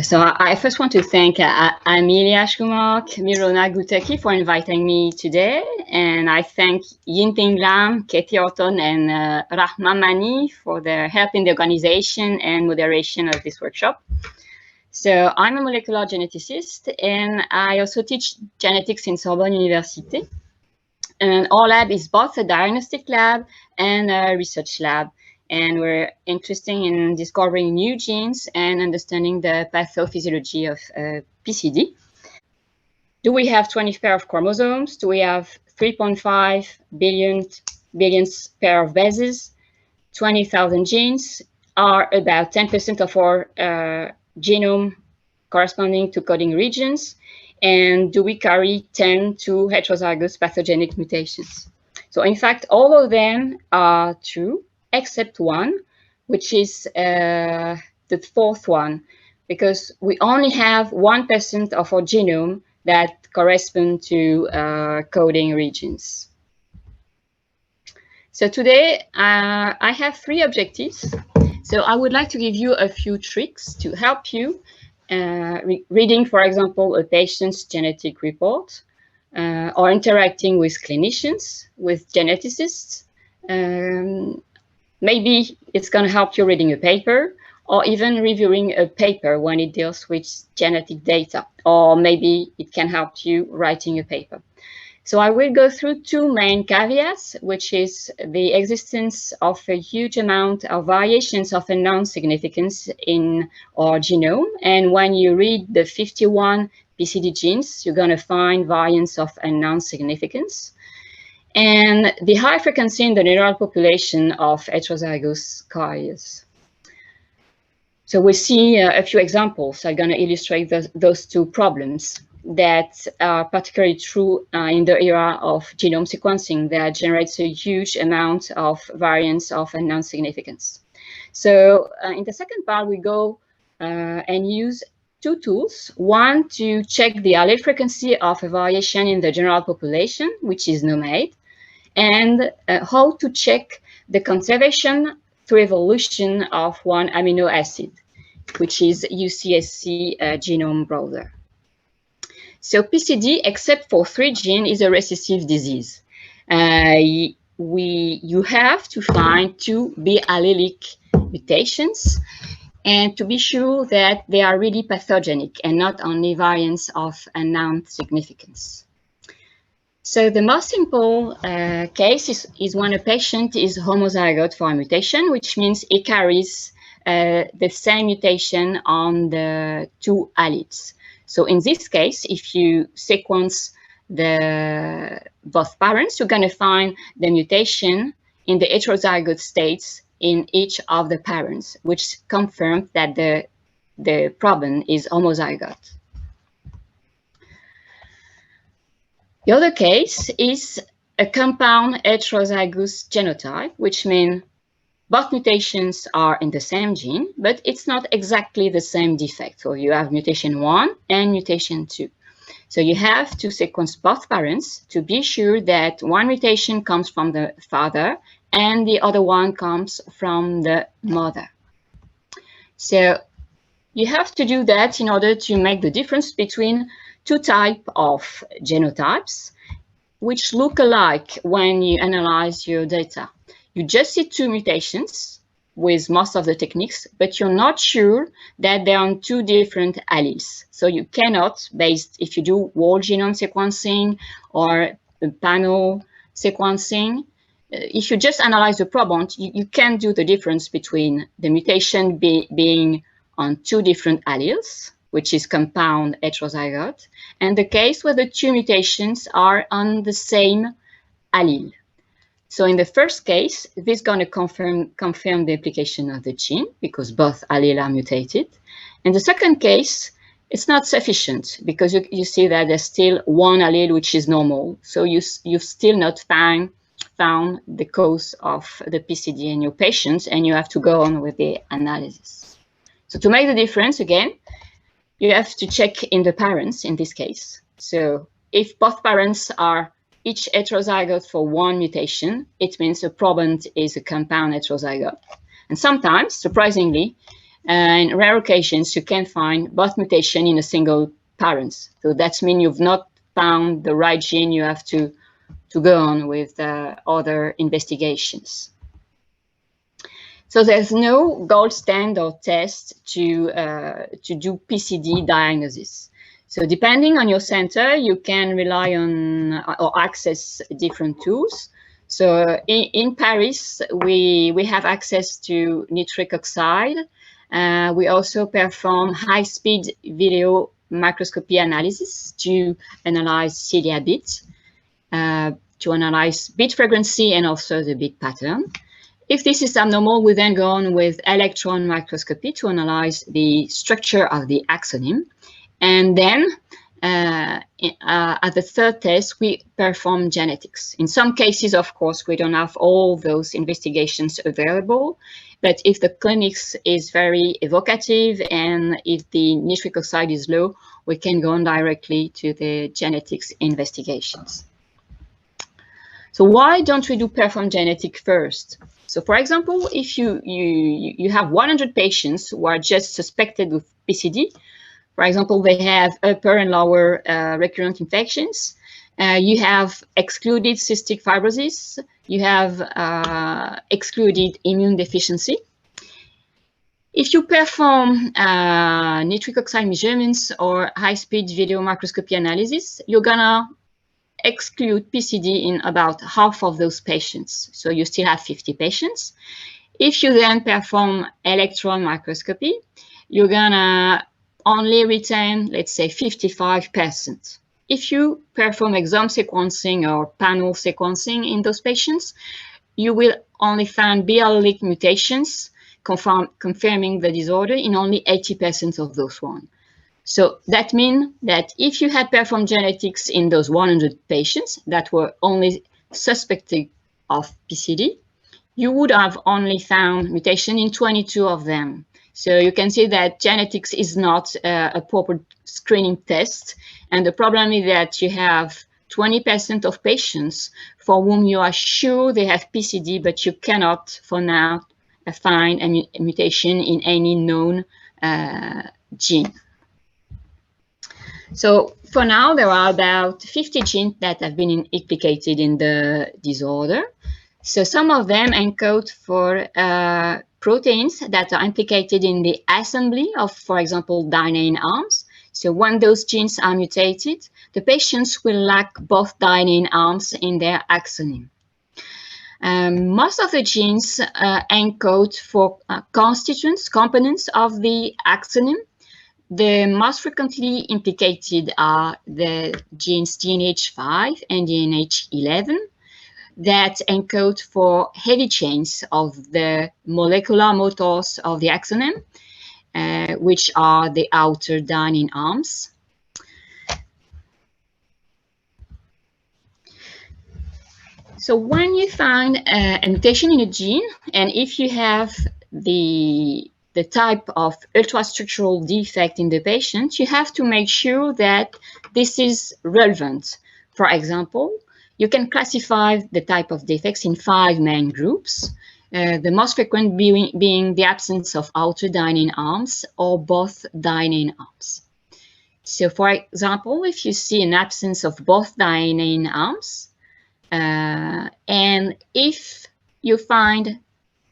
So I first want to thank Amelia Schkumark, Mirona Guteki for inviting me today. And I thank Yinping Lam, Katie Orton, and Rahma Mani for their help in the organization and moderation of this workshop. So I'm a molecular geneticist, and I also teach genetics in Sorbonne University. And our lab is both a diagnostic lab and a research lab. And we're interested in discovering new genes and understanding the pathophysiology of PCD. Do we have 20 pair of chromosomes? Do we have 3.5 billion pair of bases? 20,000 genes are about 10% of our genome corresponding to coding regions. And do we carry 10 to heterozygous pathogenic mutations? So in fact, all of them are true, except one, which is the fourth one, because we only have 1% of our genome that correspond to coding regions. So today, I have 3 objectives. So I would like to give you a few tricks to help you reading, for example, a patient's genetic report, or interacting with clinicians, with geneticists. Maybe it's going to help you reading a paper, or even reviewing a paper when it deals with genetic data, or maybe it can help you writing a paper. So I will go through 2 main caveats, which is the existence of a huge amount of variations of unknown significance in our genome. And when you read the 51 PCD genes, you're going to find variants of unknown significance. And the high frequency in the general population of heterozygous carriers. So we'll see a few examples. I'm going to illustrate those 2 problems that are particularly true in the era of genome sequencing that generates a huge amount of variants of unknown significance. So in the second part, we go and use 2 tools. One, to check the allele frequency of a variation in the general population, which is gnomAD, and how to check the conservation through evolution of one amino acid, which is UCSC genome browser. So PCD, except for 3 genes, is a recessive disease. You have to find 2 B-allelic mutations, and to be sure that they are really pathogenic and not only variants of unknown significance. So the most simple case is when a patient is homozygote for a mutation, which means it carries the same mutation on the 2 alleles. So in this case, if you sequence both parents, you're going to find the mutation in the heterozygote states in each of the parents, which confirms that the problem is homozygote. The other case is a compound heterozygous genotype, which means both mutations are in the same gene, but it's not exactly the same defect. So you have mutation 1 and mutation 2. So you have to sequence both parents to be sure that one mutation comes from the father and the other one comes from the mother. So you have to do that in order to make the difference between 2 types of genotypes, which look alike when you analyze your data. You just see 2 mutations with most of the techniques, but you're not sure that they're on 2 different alleles. So you cannot, if you do whole genome sequencing or panel sequencing, if you just analyze the problem, you can't do the difference between the mutation being on 2 different alleles, which is compound heterozygote, and the case where the 2 mutations are on the same allele. So in the first case, this is going to confirm the application of the gene because both alleles are mutated. In the second case, it's not sufficient because you see that there's still 1 allele which is normal. So you've still not found the cause of the PCD in your patients, and you have to go on with the analysis. So to make the difference, again, you have to check in the parents in this case. So if both parents are each heterozygote for 1 mutation, it means the proband is a compound heterozygote. And sometimes, surprisingly, And in rare occasions, you can find both mutation in a single parent. So that means you've not found the right gene. You have to go on with other investigations. So there's no gold standard test to do PCD diagnosis. So depending on your center, you can rely on or access different tools. So in Paris, we have access to nitric oxide. We also perform high-speed video microscopy analysis to analyze cilia bit, to analyze bit frequency and also the bit pattern. If this is abnormal, we then go on with electron microscopy to analyze the structure of the axoneme. And then at the third test, we perform genetics. In some cases, of course, we don't have all those investigations available. But if the clinics is very evocative and if the nitric oxide is low, we can go on directly to the genetics investigations. So why don't we do perform genetic first? So for example, if you have 100 patients who are just suspected with PCD, for example, they have upper and lower recurrent infections, you have excluded cystic fibrosis, you have excluded immune deficiency. If you perform nitric oxide measurements or high-speed video microscopy analysis, you're gonna exclude PCD in about half of those patients. So you still have 50 patients. If you then perform electron microscopy, you're gonna only retain, let's say, 55%. If you perform exome sequencing or panel sequencing in those patients, you will only find allelic mutations confirming the disorder in only 80% of those ones. So that means that if you had performed genetics in those 100 patients that were only suspected of PCD, you would have only found mutation in 22 of them. So you can see that genetics is not a proper screening test. And the problem is that you have 20% of patients for whom you are sure they have PCD, but you cannot, for now, find a mutation in any known gene. So for now, there are about 50 genes that have been implicated in the disorder. So some of them encode for proteins that are implicated in the assembly of, for example, dynein arms. So when those genes are mutated, the patients will lack both dynein arms in their axoneme. Most of the genes encode for components of the axoneme. The most frequently implicated are the genes DNH5 and DNH11 that encode for heavy chains of the molecular motors of the axoneme, which are the outer dynein arms. So when you find a mutation in a gene, and if you have the type of ultrastructural defect in the patient, you have to make sure that this is relevant. For example, you can classify the type of defects in 5 main groups, the most frequent being the absence of outer dynein arms or both dynein arms. So for example, if you see an absence of both dynein arms, and if you find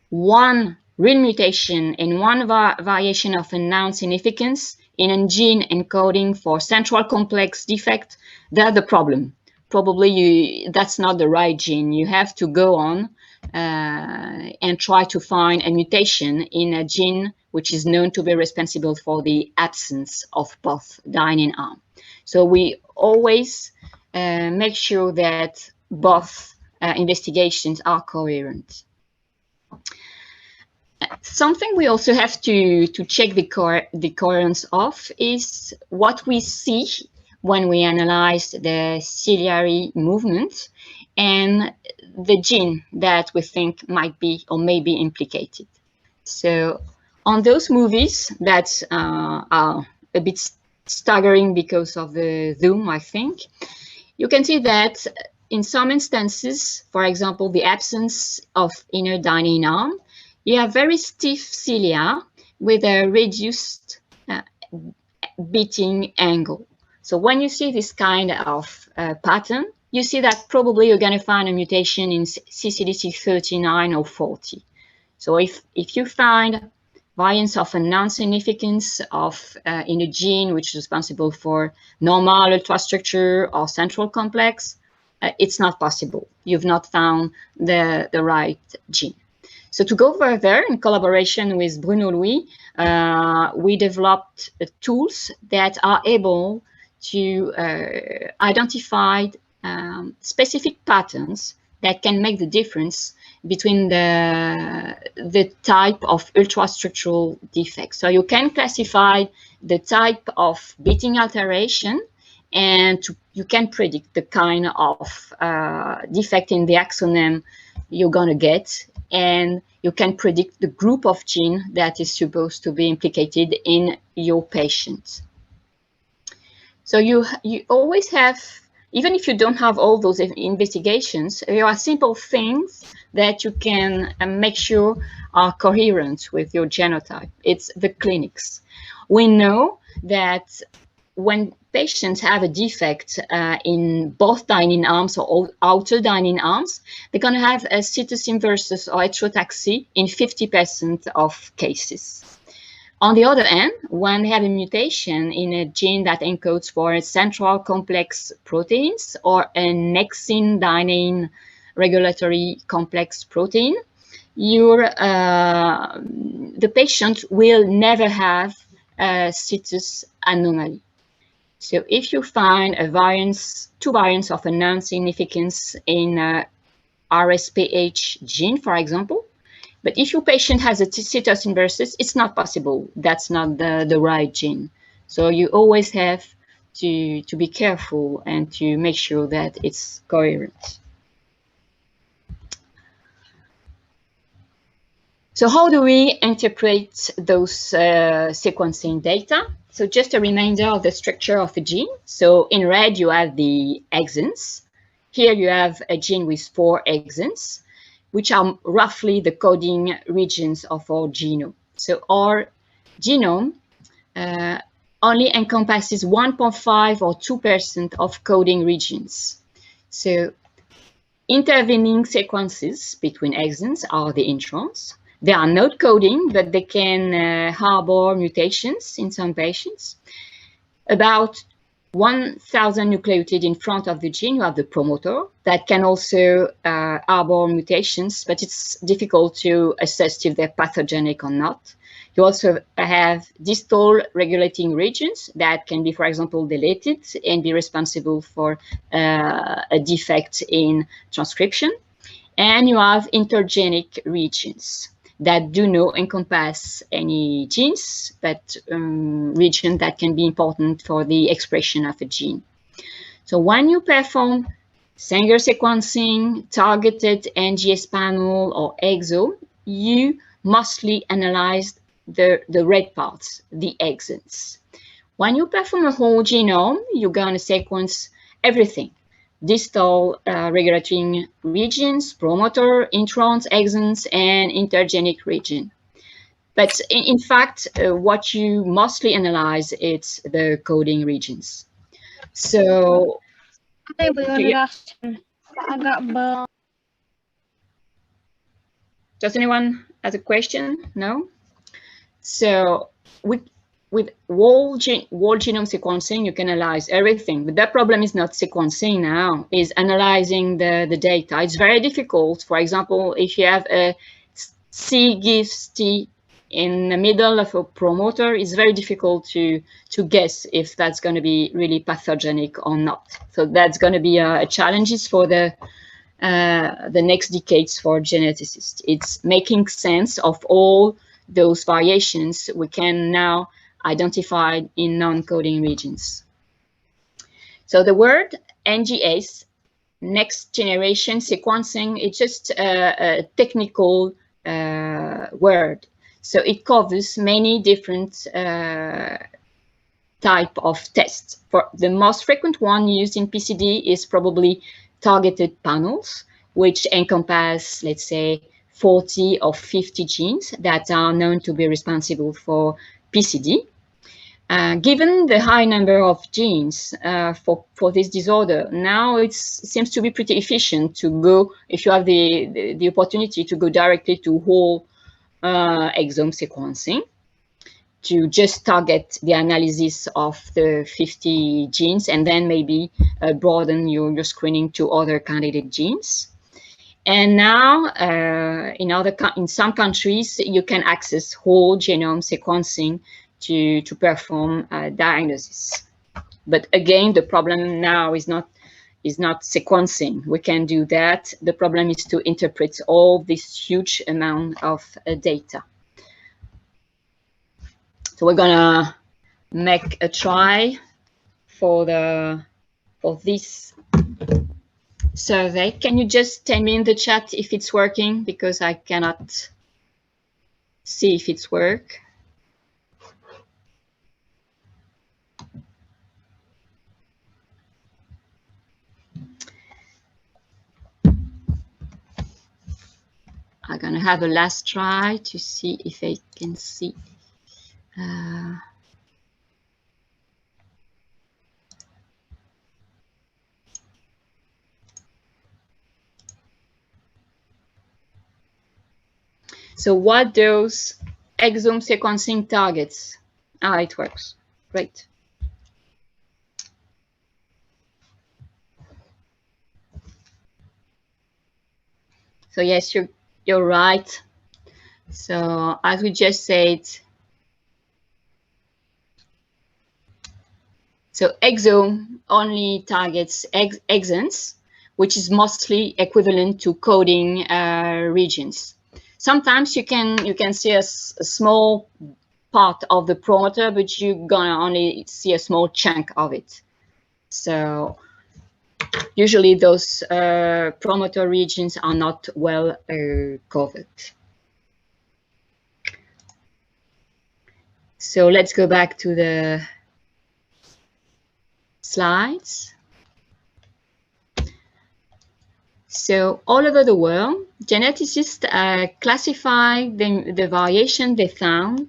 one real mutation in one variation of unknown significance in a gene encoding for central complex defect, that's the problem. Probably that's not the right gene. You have to go on and try to find a mutation in a gene which is known to be responsible for the absence of both dynein arm. So we always make sure that both investigations are coherent. Something we also have to check the coherence of is what we see when we analyze the ciliary movement and the gene that we think might be or may be implicated. So on those movies that are a bit staggering because of the zoom, I think, you can see that in some instances, for example, the absence of inner dynein arm, you have very stiff cilia with a reduced beating angle. So when you see this kind of pattern, you see that probably you're going to find a mutation in CCDC 39 or 40. So if you find variants of a non-significance of in a gene which is responsible for normal ultrastructure or central complex, it's not possible. You've not found the right gene. So to go further, in collaboration with Bruno Louis, we developed tools that are able to identify specific patterns that can make the difference between the type of ultrastructural defect. So you can classify the type of beating alteration, and you can predict the kind of defect in the axoneme you're going to get, and you can predict the group of gene that is supposed to be implicated in your patient. So you always have, even if you don't have all those investigations, there are simple things that you can make sure are coherent with your genotype. It's the clinics. We know that when patients have a defect in both dining arms or outer dining arms, they're going to have a situs inversus or heterotaxy in 50% of cases. On the other hand, when they have a mutation in a gene that encodes for central complex proteins or a nexin dynein regulatory complex protein, the patient will never have a situs anomaly. So if you find two variants of a non-significance in RSPH gene, for example, but if your patient has a situs inversus, it's not possible. That's not the right gene. So you always have to be careful and to make sure that it's coherent. So how do we interpret those sequencing data? So just a reminder of the structure of a gene. So in red, you have the exons. Here you have a gene with 4 exons, which are roughly the coding regions of our genome. So our genome only encompasses 1.5 or 2% of coding regions. So intervening sequences between exons are the introns. They are not coding, but they can harbor mutations in some patients. About 1,000 nucleotides in front of the gene, you have the promoter that can also harbor mutations, but it's difficult to assess if they're pathogenic or not. You also have distal regulating regions that can be, for example, deleted and be responsible for a defect in transcription. And you have intergenic regions that do not encompass any genes, but regions that can be important for the expression of a gene. So when you perform Sanger sequencing, targeted NGS panel, or EXO, you mostly analyze the red parts, the exons. When you perform a whole genome, you're going to sequence everything. Distal regulating regions, promoter, introns, exons, and intergenic region. But in fact, what you mostly analyze is the coding regions. So, does anyone have a question? No? So with whole genome sequencing, you can analyze everything, but the problem is not sequencing now, is analyzing the data. It's very difficult. For example, if you have a C gives T in the middle of a promoter, it's very difficult to guess if that's going to be really pathogenic or not. So that's going to be a challenge for the next decades for geneticists. It's making sense of all those variations we can now identify in non-coding regions. So the word NGS, next generation sequencing, it's just a technical word. So it covers many different type of tests. For the most frequent one used in PCD is probably targeted panels, which encompass, let's say, 40 or 50 genes that are known to be responsible for PCD. Given the high number of genes for this disorder, now it seems to be pretty efficient to go, if you have the opportunity to go directly to whole exome sequencing, to just target the analysis of the 50 genes and then maybe broaden your screening to other candidate genes. And now in some countries, you can access whole genome sequencing to perform diagnosis. But again, the problem now is not sequencing. We can do that. The problem is to interpret all this huge amount of data. So we're gonna make a try for this survey. Can you just tell me in the chat if it's working, because I cannot see if it's work. I'm gonna have a last try to see if I can see. So what those exome sequencing targets? Ah, it works. Great. So yes, you're right. So as we just said, so exome only targets exons, which is mostly equivalent to coding regions. Sometimes you can see a small part of the promoter, but you're gonna only see a small chunk of it. So usually those promoter regions are not well covered. So let's go back to the slides. So all over the world, geneticists classify the variation they found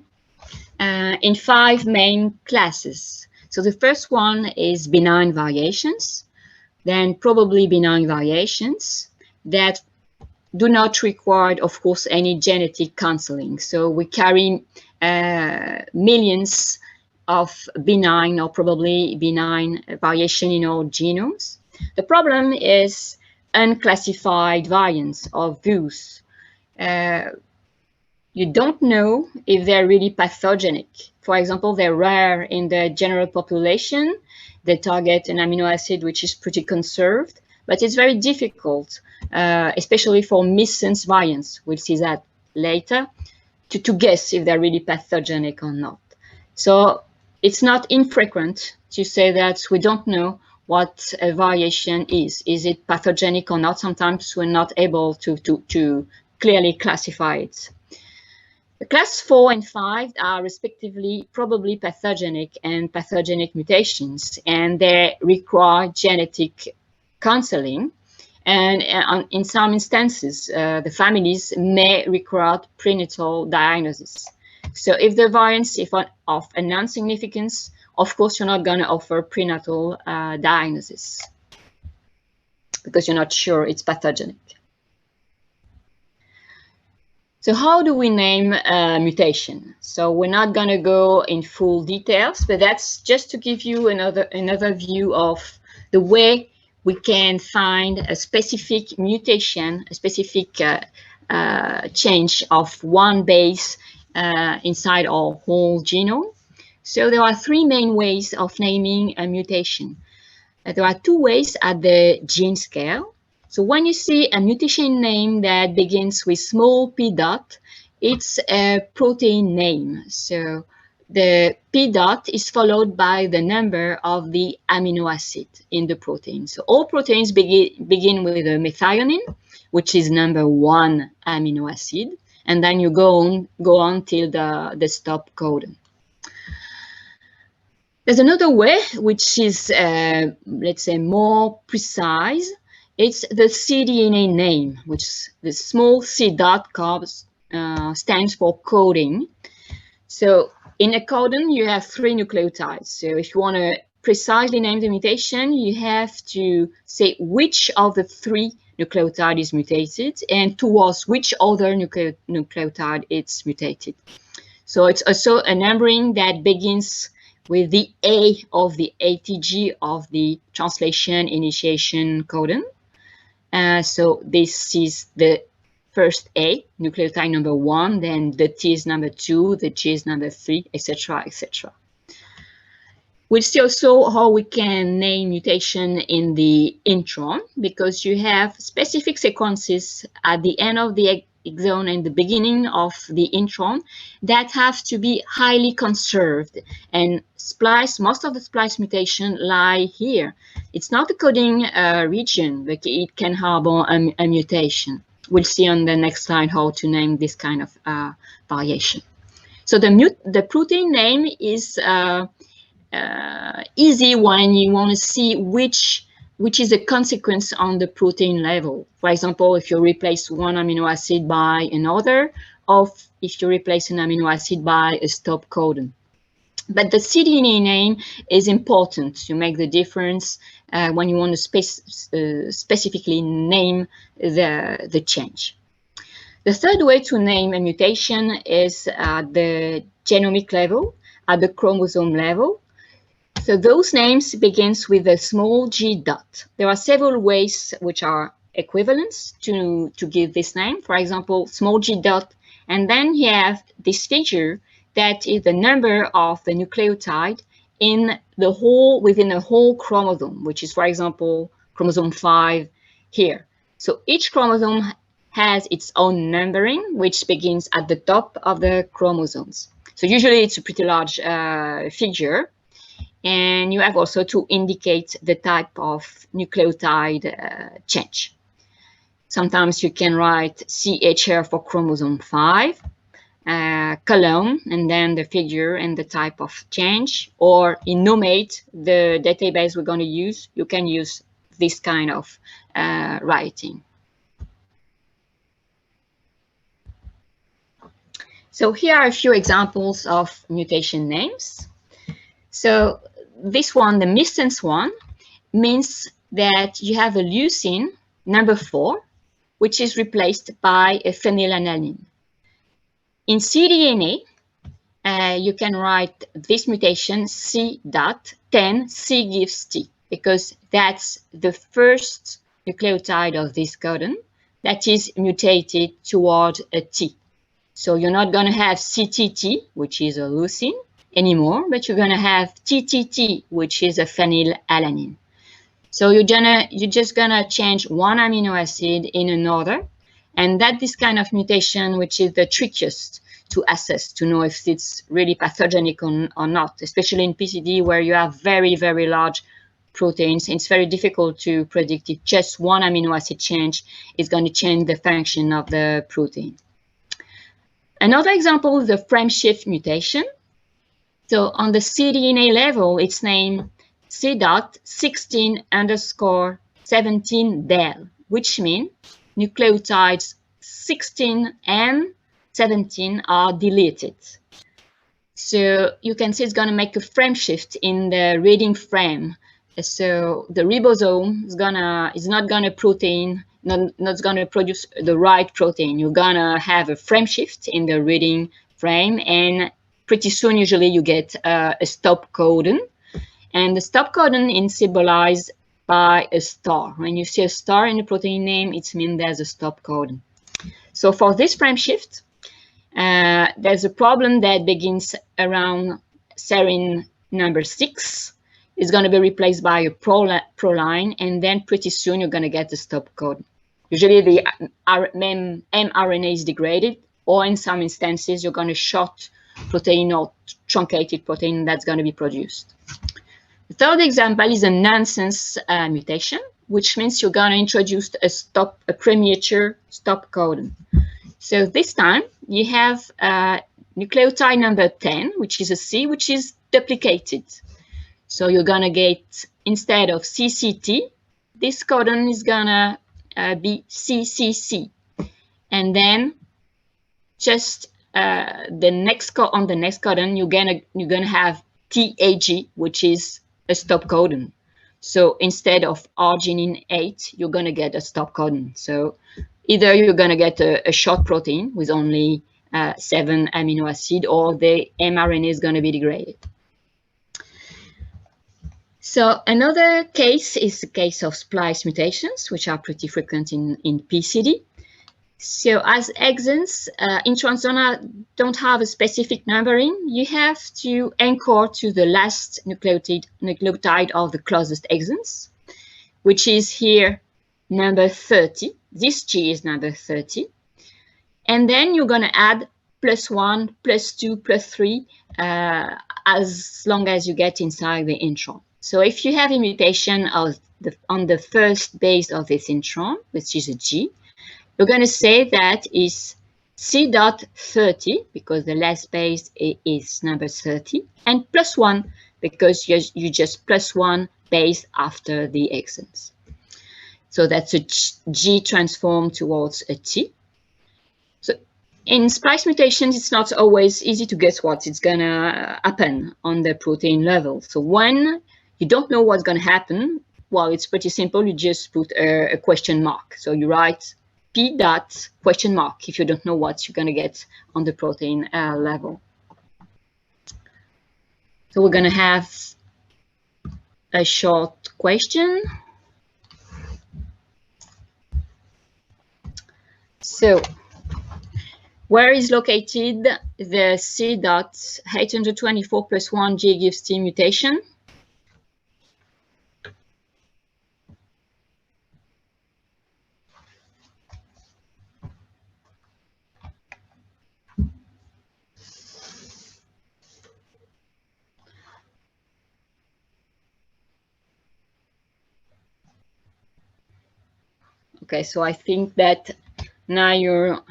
in 5 main classes. So the first one is benign variations, then probably benign variations that do not require, of course, any genetic counseling. So we carry millions of benign or probably benign variation in our genomes. The problem is unclassified variants or VUS. You don't know if they're really pathogenic. For example, they're rare in the general population. They target an amino acid which is pretty conserved, but it's very difficult, especially for missense variants, we'll see that later, to guess if they're really pathogenic or not. So it's not infrequent to say that we don't know what a variation is. Is it pathogenic or not? Sometimes we're not able to clearly classify it. The class 4 and 5 are respectively probably pathogenic and pathogenic mutations, and they require genetic counseling. And in some instances, the families may require prenatal diagnosis. So if the variants is of a non-significance, of course, you're not going to offer prenatal diagnosis because you're not sure it's pathogenic. So how do we name a mutation? So we're not going to go in full details, but that's just to give you another view of the way we can find a specific mutation, a specific change of one base inside our whole genome. So there are 3 main ways of naming a mutation. There are 2 ways at the gene scale. So when you see a mutation name that begins with small p dot, it's a protein name. So the p dot is followed by the number of the amino acid in the protein. So all proteins begin with a methionine, which is number 1 amino acid, and then you go on till the stop codon. There's another way, which is, let's say, more precise. It's the cDNA name, which the small c dot stands for coding. So in a codon, you have 3 nucleotides. So if you want to precisely name the mutation, you have to say which of the 3 nucleotide is mutated and towards which other nucleotide it's mutated. So it's also a numbering that begins with the A of the ATG of the translation initiation codon. So this is the first A, nucleotide number 1, then the T is number 2, the G is number 3, etc., etc. We'll see also how we can name mutation in the intron, because you have specific sequences at the end of the exon and the beginning of the intron that have to be highly conserved, and most of the splice mutation lie here. It's not a coding region, but it can harbor a mutation. We'll see on the next slide how to name this kind of variation. So the protein name is easy when you want to see which is a consequence on the protein level. For example, if you replace one amino acid by another, or if you replace an amino acid by a stop codon. But the cDNA name is important to make the difference when you want to specifically name the change. The third way to name a mutation is at the genomic level, at the chromosome level. So those names begins with a small g dot. There are several ways which are equivalents to give this name. For example, small g dot, and then you have this figure that is the number of the nucleotide in the within a whole chromosome, which is, for example, chromosome 5 here. So each chromosome has its own numbering, which begins at the top of the chromosomes. So usually it's a pretty large figure. And you have also to indicate the type of nucleotide change. Sometimes you can write CHR for chromosome 5, column, and then the figure and the type of change. Or in gnomAD, the database we're going to use, you can use this kind of writing. So here are a few examples of mutation names. So this one, the missense one, means that you have a leucine, number 4, which is replaced by a phenylalanine. In cDNA, you can write this mutation C dot 10 C gives T, because that's the first nucleotide of this codon that is mutated toward a T. So you're not going to have CTT, which is a leucine, anymore, but you're going to have TTT, which is a phenylalanine. So you're just going to change one amino acid in another, and that's this kind of mutation which is the trickiest to assess, to know if it's really pathogenic or not, especially in PCD where you have very, very large proteins. It's very difficult to predict if just one amino acid change is going to change the function of the protein. Another example is the frame shift mutation. So on the cDNA level, it's named C.16_17 del, which means nucleotides 16 and 17 are deleted. So you can see it's going to make a frame shift in the reading frame. So the ribosome is not going to produce the right protein. You're going to have a frame shift in the reading frame, and pretty soon, usually, you get a stop codon. And the stop codon is symbolized by a star. When you see a star in the protein name, it means there's a stop codon. So for this frame shift, there's a problem that begins around serine number 6. It's going to be replaced by a proline, and then pretty soon, you're going to get the stop codon. Usually, the mRNA is degraded, or in some instances, you're going to short protein or truncated protein that's going to be produced. The third example is a nonsense mutation, which means you're going to introduce a premature stop codon. So this time you have nucleotide number 10, which is a C, which is duplicated. So you're going to get, instead of CCT, this codon is gonna be CCC, and then just on the next codon you're gonna have TAG, which is a stop codon. So instead of arginine 8, you're gonna get a stop codon. So either you're gonna get a short protein with only 7 amino acids, or the mRNA is gonna be degraded. So another case is the case of splice mutations, which are pretty frequent in PCD. So as exons in transona don't have a specific numbering, you have to anchor to the last nucleotide of the closest exons, which is here number 30. This G is number 30. And then you're going to add +1, +2, +3 as long as you get inside the intron. So if you have a mutation on the first base of this intron, which is a G, you're going to say that is C.30, because the last base is number 30, and +1, because you just +1 base after the exons. So that's a G transformed towards a T. So in splice mutations, it's not always easy to guess what is going to happen on the protein level. So when you don't know what's going to happen, well, it's pretty simple. You just put a question mark. So you write P dot question mark if you don't know what you're going to get on the protein level. So we're going to have a short question. So where is located the C.824+1 gives T mutation? Okay, so I think that now you're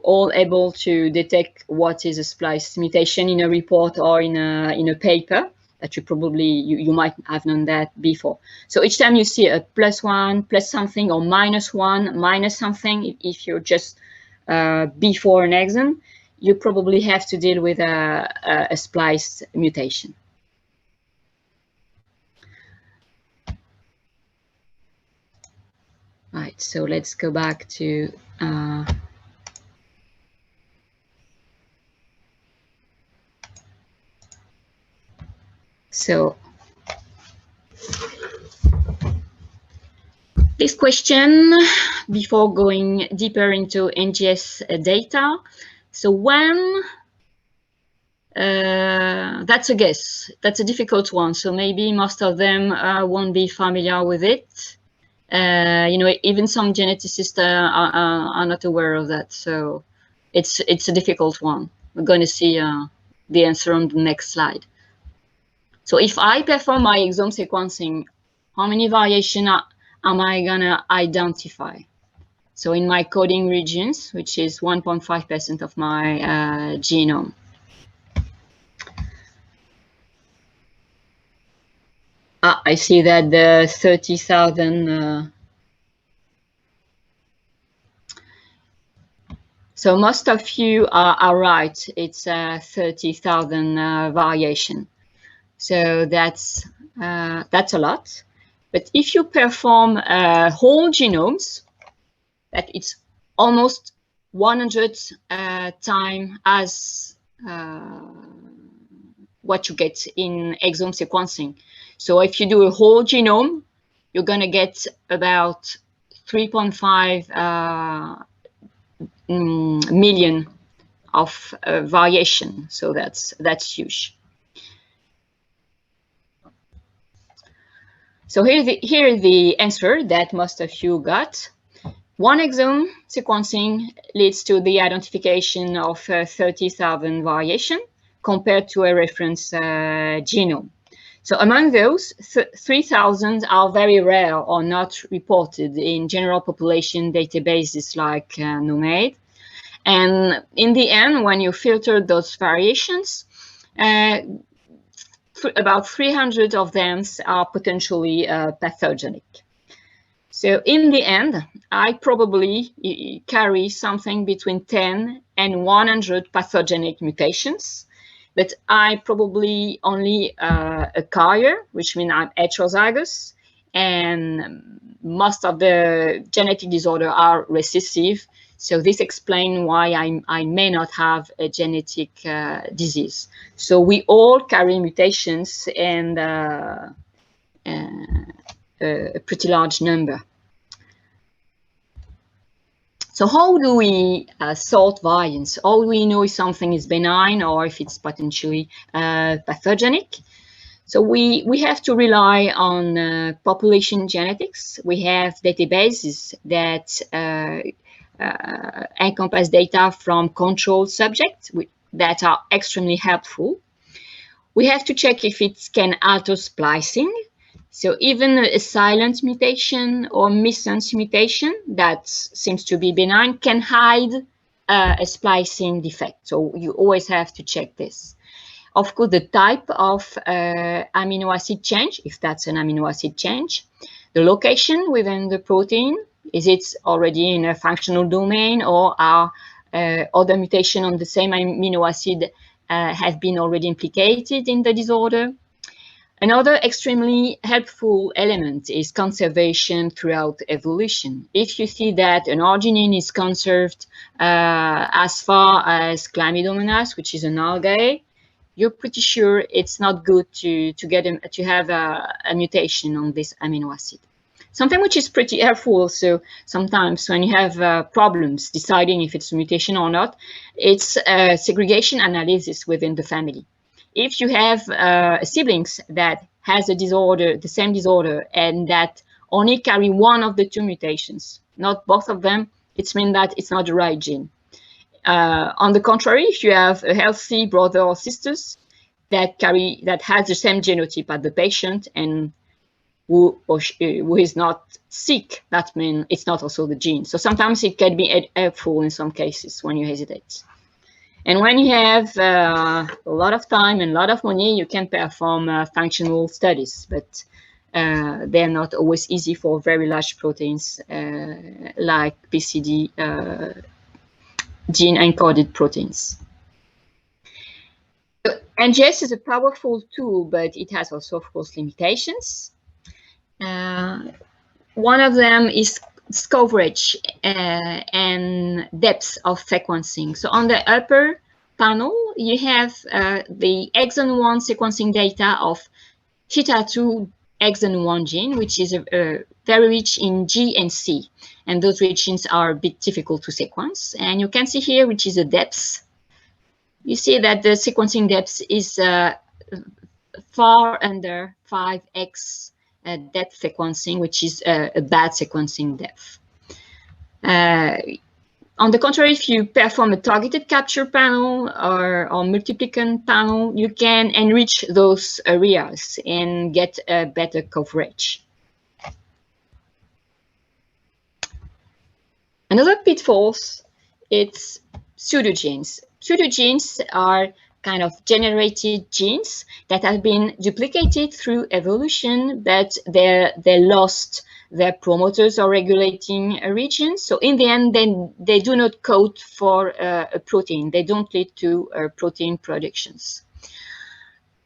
all able to detect what is a splice mutation in a report or in a paper that you might have known that before. So each time you see a +1, plus something, or -1, minus something, if you're just before an exon, you probably have to deal with a splice mutation. Right, so let's go back to so this question, before going deeper into NGS data, so when that's a guess, that's a difficult one, so maybe most of them won't be familiar with it. You know, even some geneticists are not aware of that, so it's a difficult one. We're going to see the answer on the next slide. So if I perform my exome sequencing, how many variations am I going to identify? So in my coding regions, which is 1.5% of my genome. I see that the 30,000. So most of you are right. It's 30,000 variation. So that's a lot. But if you perform whole genomes, that it's almost 100 times as what you get in exome sequencing. So if you do a whole genome, you're going to get about 3.5 million of variation. So that's huge. So here is the answer that most of you got. One exome sequencing leads to the identification of 30,000 variation compared to a reference genome. So among those, 3,000 are very rare or not reported in general population databases like gnomAD. And in the end, when you filter those variations, about 300 of them are potentially pathogenic. So in the end, I probably carry something between 10 and 100 pathogenic mutations, but I probably only a carrier, which means I'm heterozygous, and most of the genetic disorder are recessive. So this explains why I may not have a genetic disease. So we all carry mutations and a pretty large number. So how do we sort variants? How do we know if something is benign or if it's potentially pathogenic? So we have to rely on population genetics. We have databases that encompass data from control subjects that are extremely helpful. We have to check if it can alter splicing. So even a silent mutation or missense mutation that seems to be benign can hide a splicing defect. So you always have to check this. Of course, the type of amino acid change, if that's an amino acid change, the location within the protein, is it already in a functional domain, or are other mutations on the same amino acid have been already implicated in the disorder? Another extremely helpful element is conservation throughout evolution. If you see that an arginine is conserved as far as chlamydomonas, which is an algae, you're pretty sure it's not good to have a mutation on this amino acid. Something which is pretty helpful also sometimes when you have problems deciding if it's a mutation or not, it's segregation analysis within the family. If you have siblings that has a disorder, the same disorder, and that only carry one of the two mutations, not both of them, it means that it's not the right gene. On the contrary, if you have a healthy brother or sisters that has the same genotype as the patient and who is not sick, that means it's not also the gene. So sometimes it can be helpful in some cases when you hesitate. And when you have a lot of time and a lot of money, you can perform functional studies, but they're not always easy for very large proteins like PCD gene-encoded proteins. So NGS is a powerful tool, but it has also, of course, limitations. One of them is coverage and depth of sequencing. So on the upper panel, you have the exon 1 sequencing data of theta2 exon 1 gene, which is very rich in G and C. And those regions are a bit difficult to sequence. And you can see here, which is the depth. You see that the sequencing depth is far under 5x depth sequencing, which is a bad sequencing depth. On the contrary, if you perform a targeted capture panel or multiplicand panel, you can enrich those areas and get a better coverage. Another pitfalls, it's pseudogenes. Pseudogenes are kind of generated genes that have been duplicated through evolution, but they lost their promoters or regulating regions. So in the end, then they do not code for a protein. They don't lead to protein productions.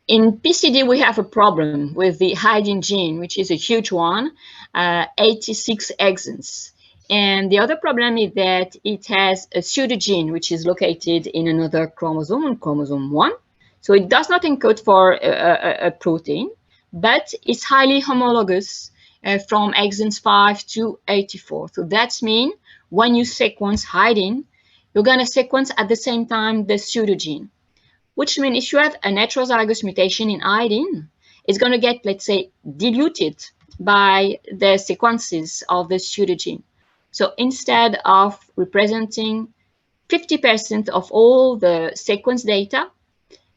In PCD, we have a problem with the hiding gene, which is a huge one, 86 exons. And the other problem is that it has a pseudogene, which is located in another chromosome, on chromosome 1. So it does not encode for a protein, but it's highly homologous from exons 5 to 84. So that means when you sequence hiding, you're going to sequence at the same time the pseudogene, which means if you have an heterozygous mutation in hiding, it's going to get, let's say, diluted by the sequences of the pseudogene. So instead of representing 50% of all the sequence data,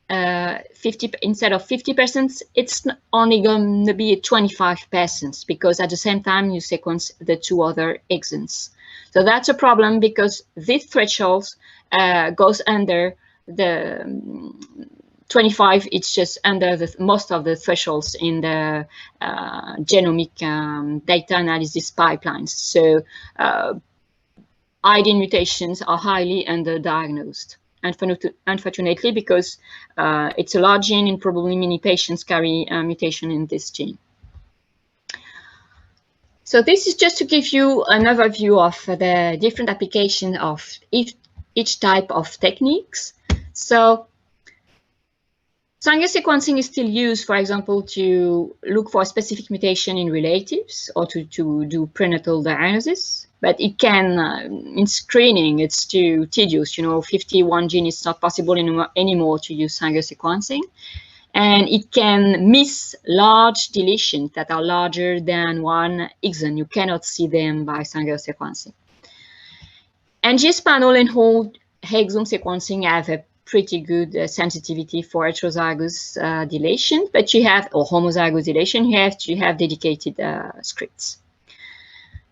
instead of 50%, it's only going to be 25% because at the same time you sequence the two other exons. So that's a problem because this threshold goes under the 25, it's just under most of the thresholds in the genomic data analysis pipelines. So ID mutations are highly underdiagnosed, unfortunately, because it's a large gene and probably many patients carry a mutation in this gene. So this is just to give you an overview of the different application of each type of techniques. So Sanger sequencing is still used, for example, to look for a specific mutation in relatives or to do prenatal diagnosis. But it can, in screening, it's too tedious. 51 gene is not possible anymore to use Sanger sequencing. And it can miss large deletions that are larger than 1 exon. You cannot see them by Sanger sequencing. NGS panel and whole exome sequencing have a pretty good sensitivity for heterozygous deletion, but you have, or homozygous deletion, you have to have dedicated scripts.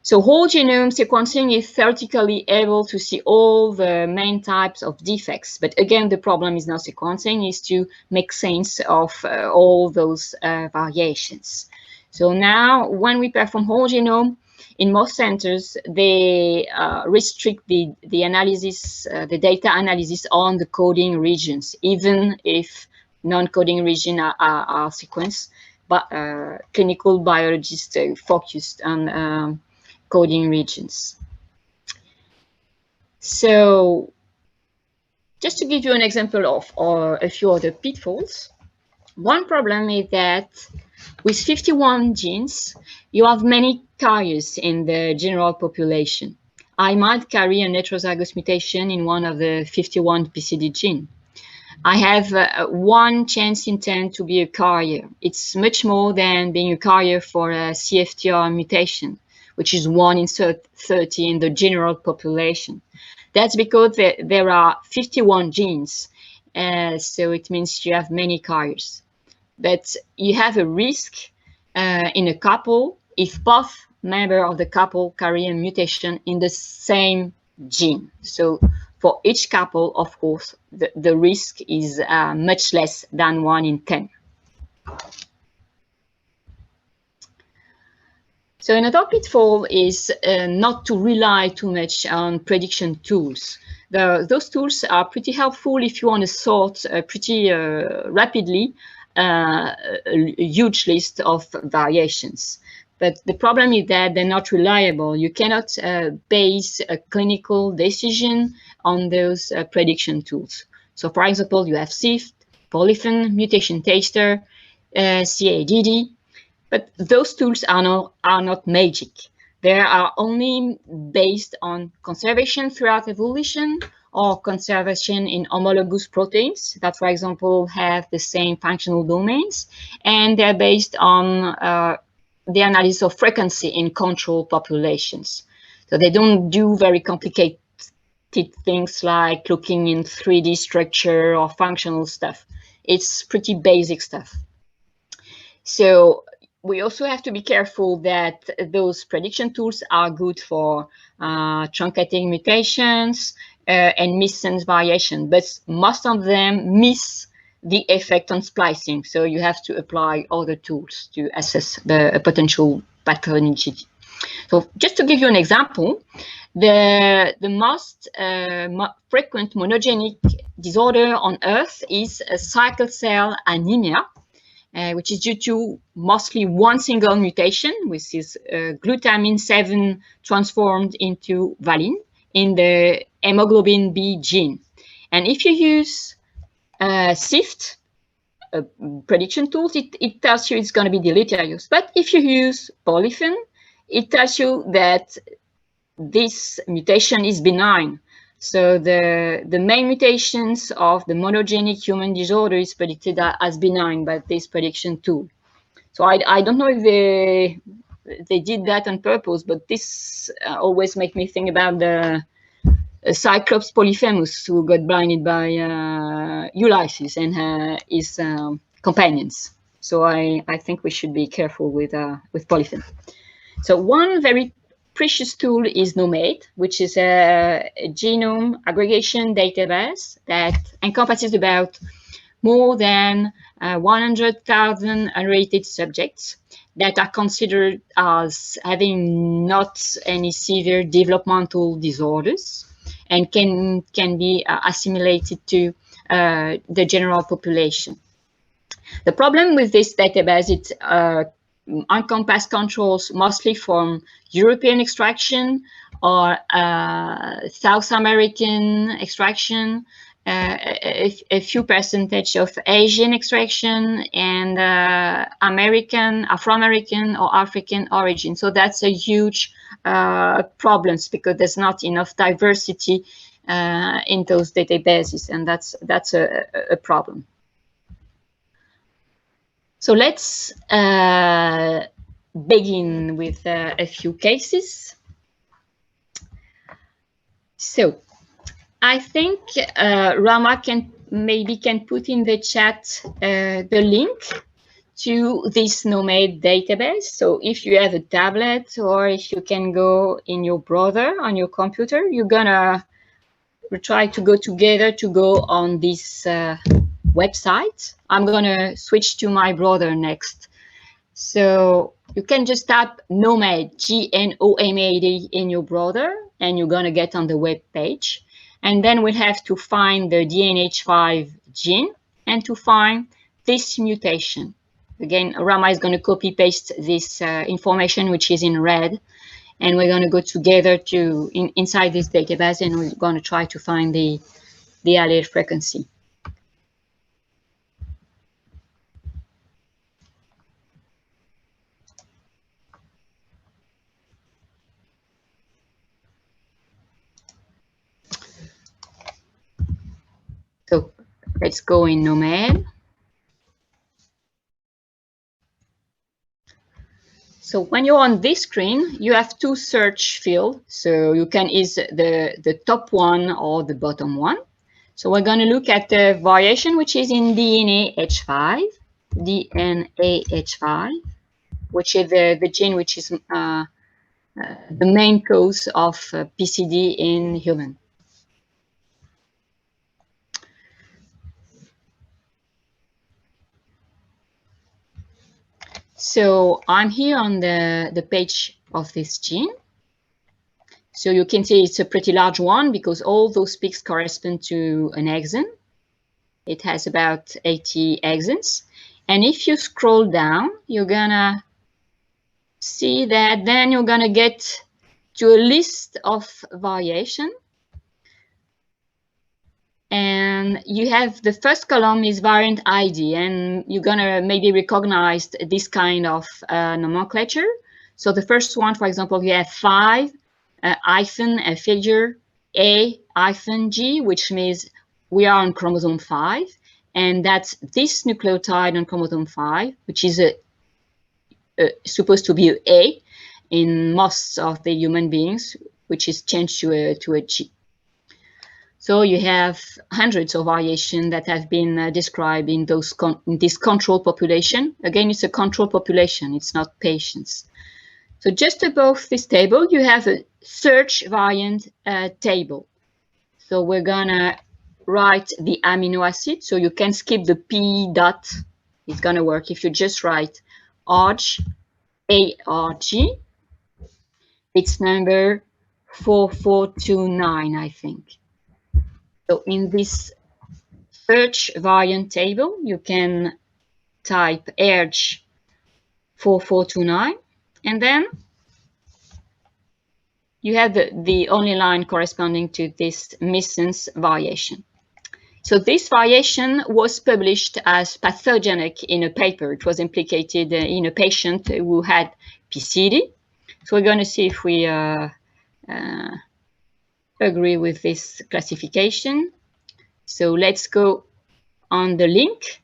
So whole genome sequencing is theoretically able to see all the main types of defects, but again, the problem is not sequencing, is to make sense of all those variations. So now, when we perform whole genome, in most centers, they restrict the analysis, the data analysis on the coding regions, even if non-coding regions are sequenced, but clinical biologists focused on coding regions. So just to give you an example of a few other pitfalls, one problem is that with 51 genes, you have many carriers in the general population. I might carry an heterozygous mutation in one of the 51 PCD gene. I have 1 chance in 10 to be a carrier. It's much more than being a carrier for a CFTR mutation, which is 1 in 30 in the general population. That's because there are 51 genes, so it means you have many carriers. But you have a risk in a couple if both members of the couple carry a mutation in the same gene. So for each couple, of course, the risk is much less than 1 in 10. So another pitfall is not to rely too much on prediction tools. Those tools are pretty helpful if you want to sort pretty rapidly a huge list of variations. But the problem is that they're not reliable. You cannot base a clinical decision on those prediction tools. So for example, you have SIFT, Polyphen, Mutation Taster, CADD, but those tools are not magic. They are only based on conservation throughout evolution or conservation in homologous proteins that, for example, have the same functional domains, and they're based on the analysis of frequency in control populations. So they don't do very complicated things like looking in 3D structure or functional stuff. It's pretty basic stuff. So we also have to be careful that those prediction tools are good for truncating mutations and missense variation, but most of them miss the effect on splicing. So you have to apply other tools to assess the potential pathogenicity. So just to give you an example, the most frequent monogenic disorder on Earth is a sickle cell anemia, which is due to mostly one single mutation, which is glutamine 7 transformed into valine in the hemoglobin B gene. And if you use SIFT prediction tools, it tells you it's going to be deleterious. But if you use Polyphen, it tells you that this mutation is benign. So the main mutations of the monogenic human disorder is predicted as benign by this prediction tool. So I don't know if they did that on purpose, but this always makes me think about the Cyclops Polyphemus who got blinded by Ulysses and his companions. So I think we should be careful with Polyphen. So one very precious tool is gnomAD, which is a genome aggregation database that encompasses about more than 100,000 unrated subjects that are considered as having not any severe developmental disorders and can be assimilated to the general population. The problem with this database, it encompasses controls mostly from European extraction or South American extraction, a few percentage of Asian extraction, and American, Afro-American or African origin. So that's a huge problem because there's not enough diversity in those databases, and that's a problem. So let's begin with a few cases. So I think Rama can put in the chat the link to this gnomAD database. So if you have a tablet or if you can go in your browser on your computer, you're gonna try to go together to go on this website. I'm gonna switch to my browser next. So you can just type gnomAD, gnomAD in your browser, and you're gonna get on the web page. And then we'll have to find the DNH5 gene and to find this mutation. Again, Rama is gonna copy paste this information, which is in red, and we're gonna go together to inside this database, and we're gonna try to find the allele frequency. So let's go in gnomAD. So when you're on this screen, you have two search fields. So you can use the top one or the bottom one. So we're going to look at the variation, which is in DNAH5, which is the gene which is the main cause of PCD in human. So I'm here on the page of this gene. So you can see it's a pretty large one because all those peaks correspond to an exon. It has about 80 exons. And if you scroll down, you're gonna see that then you're gonna get to a list of variation. And you have the first column is variant ID, and you're gonna maybe recognize this kind of nomenclature. So the first one, for example, you have 5 hyphen a figure A-G, which means we are on chromosome 5, and that's this nucleotide on chromosome 5, which is supposed to be an A in most of the human beings, which is changed to a G. So you have hundreds of variations that have been described in this control population. Again, it's a control population, it's not patients. So just above this table, you have a search variant table. So we're gonna write the amino acid. So you can skip the P dot. It's gonna work if you just write ARG, A-R-G. It's number 4429, I think. So in this search variant table, you can type ARG 4429, and then you have the only line corresponding to this missense variation. So this variation was published as pathogenic in a paper. It was implicated in a patient who had PCD. So we're going to see if we agree with this classification. So let's go on the link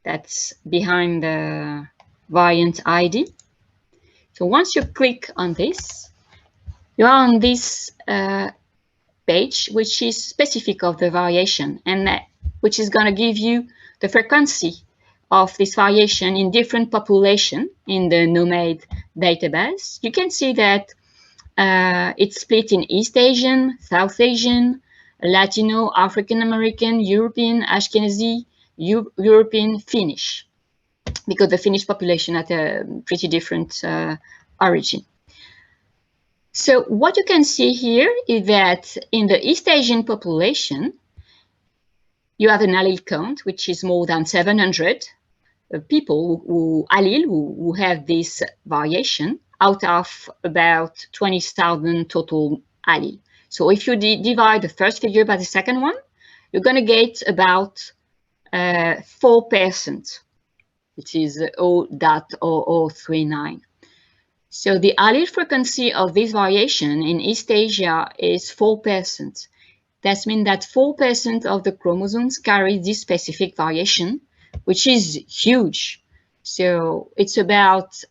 that's behind the variant ID. So once you click on this, you are on this page, which is specific of the variation, and which is going to give you the frequency of this variation in different populations in the gnomAD database. You can see that it's split in East Asian, South Asian, Latino, African American, European, Ashkenazi, European Finnish, because the Finnish population had a pretty different origin. So what you can see here is that in the East Asian population, you have an allele count, which is more than 700 people who have this variation out of about 20,000 total allele. So if you divide the first figure by the second one, you're going to get about 4%, which is 0.0039. So the allele frequency of this variation in East Asia is 4%. That means that 4% of the chromosomes carry this specific variation, which is huge. So it's about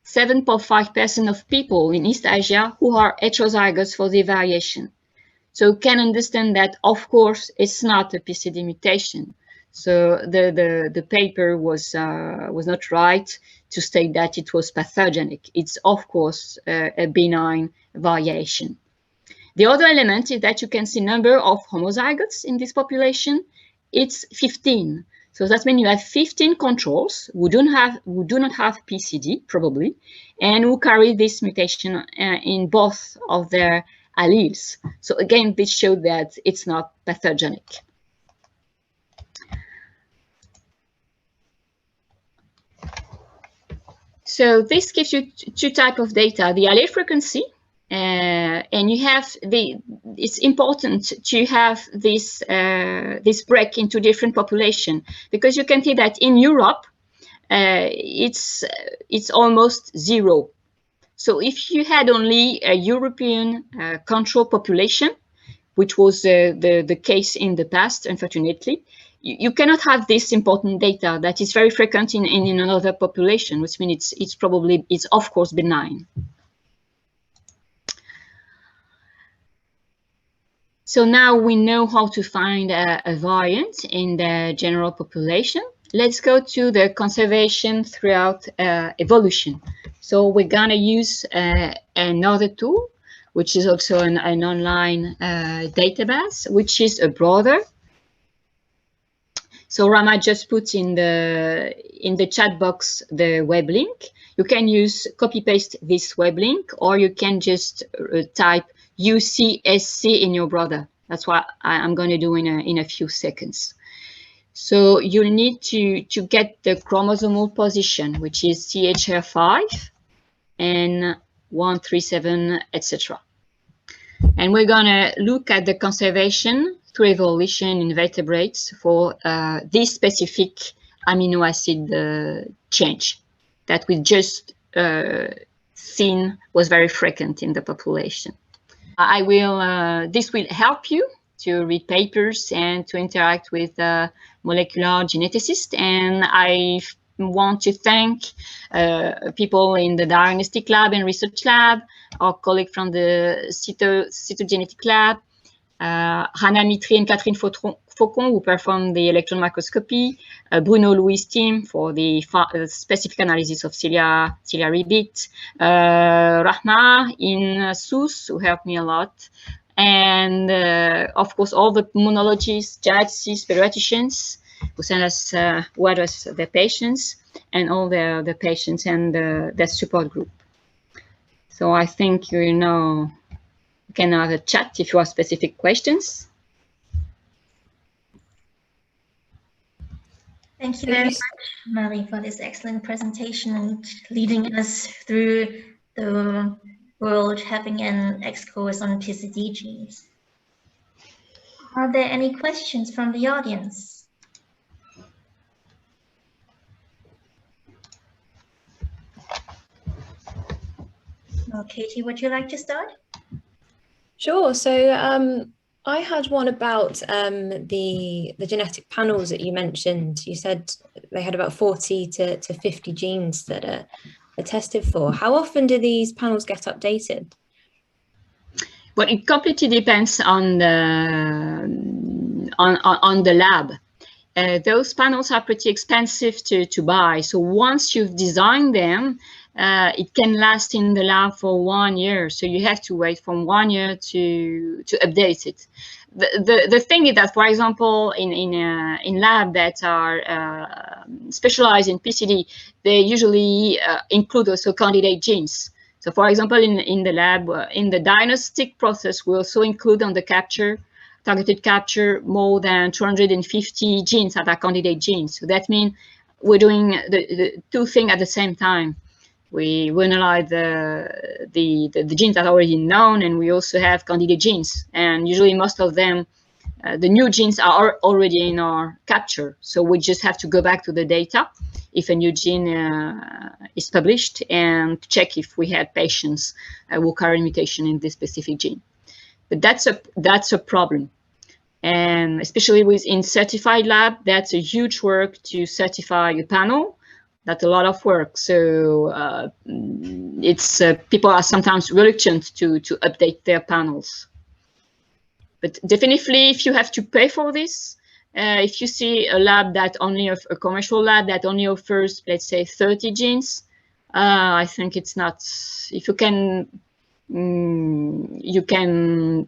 7.5% of people in East Asia who are heterozygous for the variation. So you can understand that, of course, it's not a PCD mutation. So the paper was not right to state that it was pathogenic. It's, of course, a benign variation. The other element is that you can see number of homozygotes in this population. It's 15. So that means you have 15 controls who do not have PCD, probably, and who carry this mutation in both of their alleles. So again, this shows that it's not pathogenic. So this gives you two types of data: the allele frequency, and you have it's important to have this this break into different population, because you can see that in Europe it's almost zero. So if you had only a European control population, which was the case in the past, unfortunately, you cannot have this important data that is very frequent in another population, which means it's of course benign. So now we know how to find a variant in the general population. Let's go to the conservation throughout evolution. So we're gonna use another tool, which is also an online database, which is a browser. So Rama just put in the chat box the web link. You can copy paste this web link, or you can just type UCSC in your browser. That's what I'm going to do in a few seconds. So you'll need to get the chromosomal position, which is CHR5 and 137, etc. And we're going to look at the conservation through evolution in vertebrates for this specific amino acid change that we just seen was very frequent in the population. This will help you to read papers and to interact with molecular geneticists. And I want to thank people in the diagnostic lab and research lab, our colleague from the cytogenetic lab, Hannah Mitri and Catherine Faucon, who performed the electron microscopy, Bruno Louis' team for the specific analysis of ciliary BEAT, Rahma in SUS, who helped me a lot, and of course all the immunologists, geneticists, pediatricians who sent us what was the patients, and all the patients and the support group. So I think you can have a chat if you have specific questions. Thank you very much, Marie, for this excellent presentation and leading us through the world, having an excursus on PCD genes. Are there any questions from the audience? Well, Katie, would you like to start? Sure. So I had one about the genetic panels that you mentioned. You said they had about 40 to 50 genes that are tested for. How often do these panels get updated? Well, it completely depends on the lab. Those panels are pretty expensive to buy. So once you've designed them, it can last in the lab for 1 year. So you have to wait from 1 year to update it. the thing is that, for example, in lab that are specialized in PCD, they usually include also candidate genes. So, for example, in the lab, in the diagnostic process, we also include on the targeted capture, more than 250 genes that are candidate genes. So that means we're doing the two things at the same time. We analyze the genes that are already known, and we also have candidate genes. And usually most of them, the new genes are already in our capture. So we just have to go back to the data if a new gene is published and check if we had patients who carry mutation in this specific gene. But that's a problem. And especially within certified lab, that's a huge work to certify a panel. That's a lot of work. So it's people are sometimes reluctant to update their panels. But definitely, if you have to pay for this, if you see a lab that only a commercial lab that only offers, let's say, 30 genes, I think it's not. If you can, you can.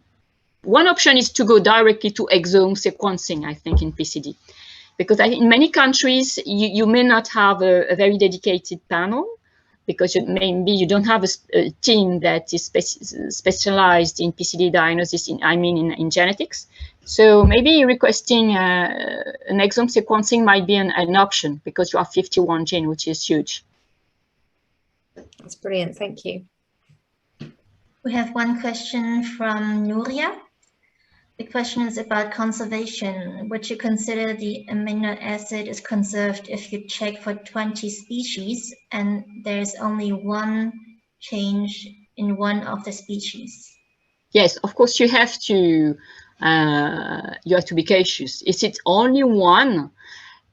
One option is to go directly to exome sequencing, I think, in PCD. Because in many countries, you may not have a very dedicated panel, because maybe you don't have a team that is specialized in PCD diagnosis, in genetics. So maybe requesting an exome sequencing might be an option, because you have 51 gene, which is huge. That's brilliant, thank you. We have one question from Nuria. The question is about conservation. Would you consider the amino acid is conserved if you check for 20 species and there's only one change in one of the species? Yes, of course you have to be cautious. If it's only one,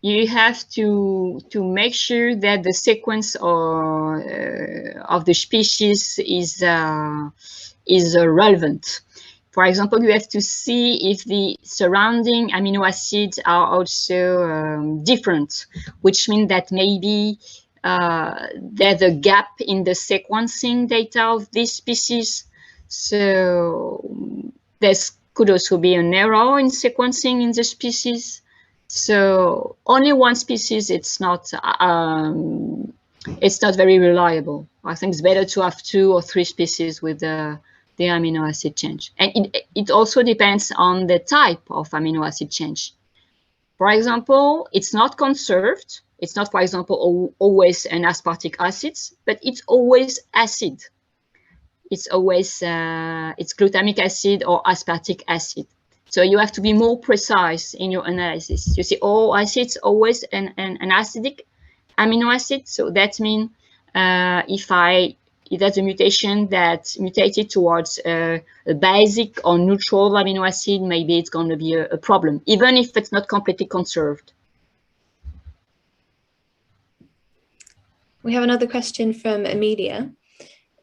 you have to make sure that the sequence of the species is relevant. For example, you have to see if the surrounding amino acids are also different, which means that maybe there's a gap in the sequencing data of this species. So there could also be an error in sequencing in the species. So only one species, it's not very reliable. I think it's better to have 2 or 3 species with the amino acid change. And it also depends on the type of amino acid change. For example, it's not conserved. It's not, for example, always an aspartic acid, but it's always acid. It's always it's glutamic acid or aspartic acid. So you have to be more precise in your analysis. You see, all acids always an acidic amino acid. So that means if that's a mutation that mutated towards a basic or neutral amino acid, maybe it's going to be a problem, even if it's not completely conserved. We have another question from Amelia.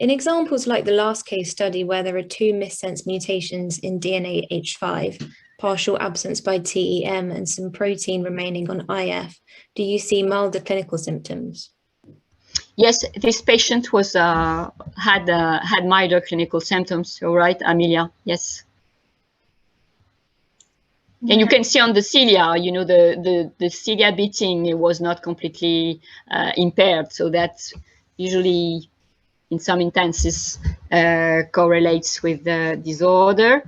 In examples like the last case study where there are 2 missense mutations in DNA H5, partial absence by TEM and some protein remaining on IF, do you see milder clinical symptoms? Yes, this patient was had milder clinical symptoms. All right, Amelia. Yes. And you can see on the cilia, you know, the cilia beating, it was not completely impaired. So that usually, in some instances, correlates with the disorder.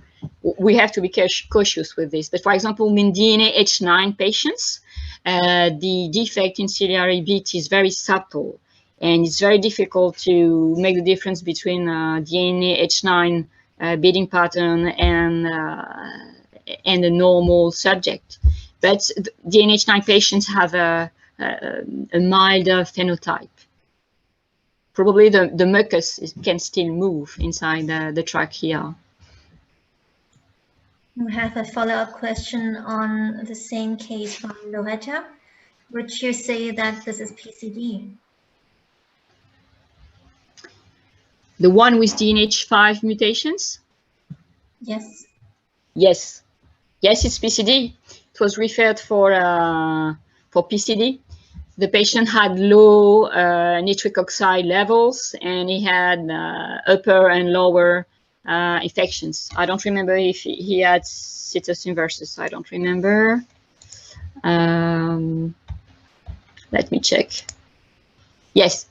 We have to be cautious with this. But for example, in DNA H9 patients, the defect in ciliary beat is very subtle. And it's very difficult to make the difference between DNA H9 beating pattern and a normal subject. But DNA H9 patients have a milder phenotype. Probably the mucus can still move inside the trachea. We have a follow-up question on the same case from Loretta. Would you say that this is PCD? The one with DNH5 mutations? Yes. Yes. Yes, it's PCD. It was referred for PCD. The patient had low nitric oxide levels, and he had upper and lower infections. I don't remember if he had situs inversus. I don't remember. Let me check. Yes.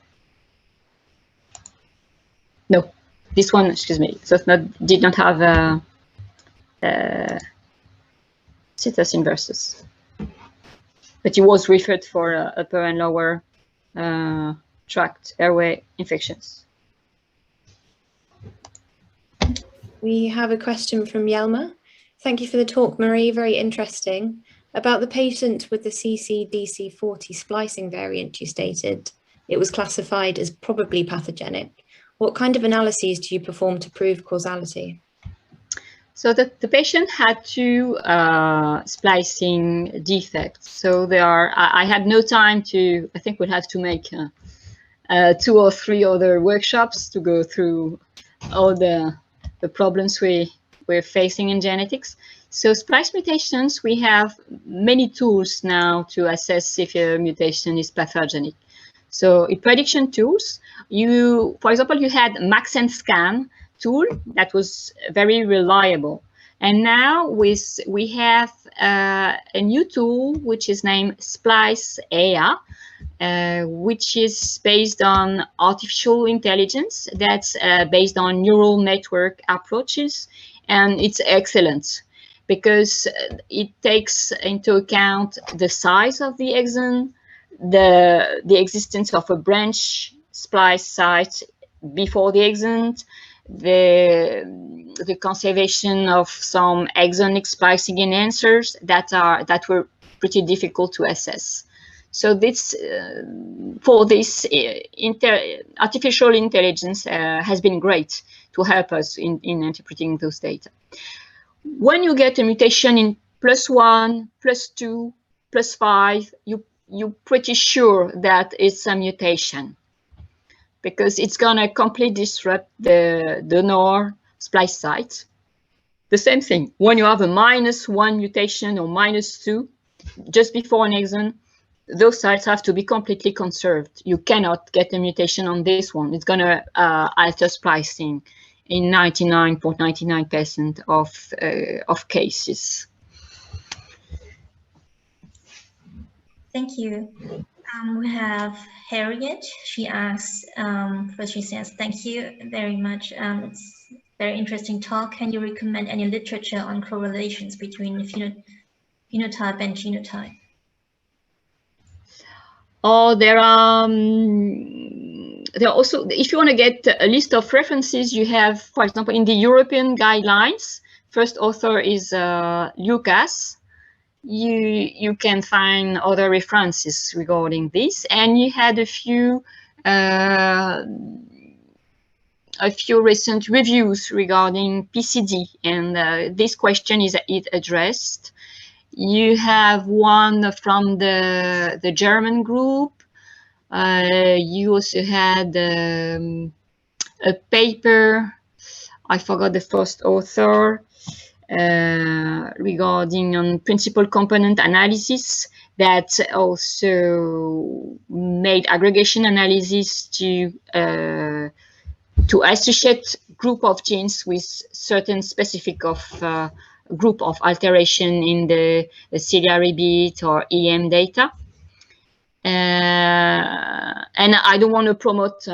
No, this one, excuse me, so did not have situs inversus. But he was referred for upper and lower tract airway infections. We have a question from Yelma. Thank you for the talk, Marie. Very interesting. About the patient with the CCDC40 splicing variant you stated, it was classified as probably pathogenic. What kind of analyses do you perform to prove causality? So the patient had two splicing defects. So there are, I had no time to, I think we'll have to make 2 or 3 other workshops to go through all the problems we're facing in genetics. So splice mutations, we have many tools now to assess if a mutation is pathogenic. So in prediction tools, for example, you had max and scan tool that was very reliable. And now we have a new tool which is named Splice AI, which is based on artificial intelligence that's based on neural network approaches, and it's excellent because it takes into account the size of the exon, the existence of a branch splice site before the exon, the conservation of some exonic splicing enhancers that were pretty difficult to assess. So this for this artificial intelligence has been great to help us in interpreting those data. When you get a mutation in +1, +2, +5, you're pretty sure that it's a mutation, because it's gonna completely disrupt the donor splice site. The same thing, when you have a -1 mutation or -2, just before an exon, those sites have to be completely conserved. You cannot get a mutation on this one. It's gonna alter splicing in 99.99% of cases. Thank you. We have Harriet. She asks, first she says, thank you very much. It's a very interesting talk. Can you recommend any literature on correlations between phenotype and genotype? Oh, there are also, if you want to get a list of references, you have, for example, in the European guidelines, first author is Lucas. You can find other references regarding this, and you had a few recent reviews regarding PCD, and this question is addressed. You have one from the German group. You also had a paper, I forgot the first author, regarding on principal component analysis that also made aggregation analysis to associate group of genes with certain specific of group of alteration in the ciliary beat or EM data. And I don't want to promote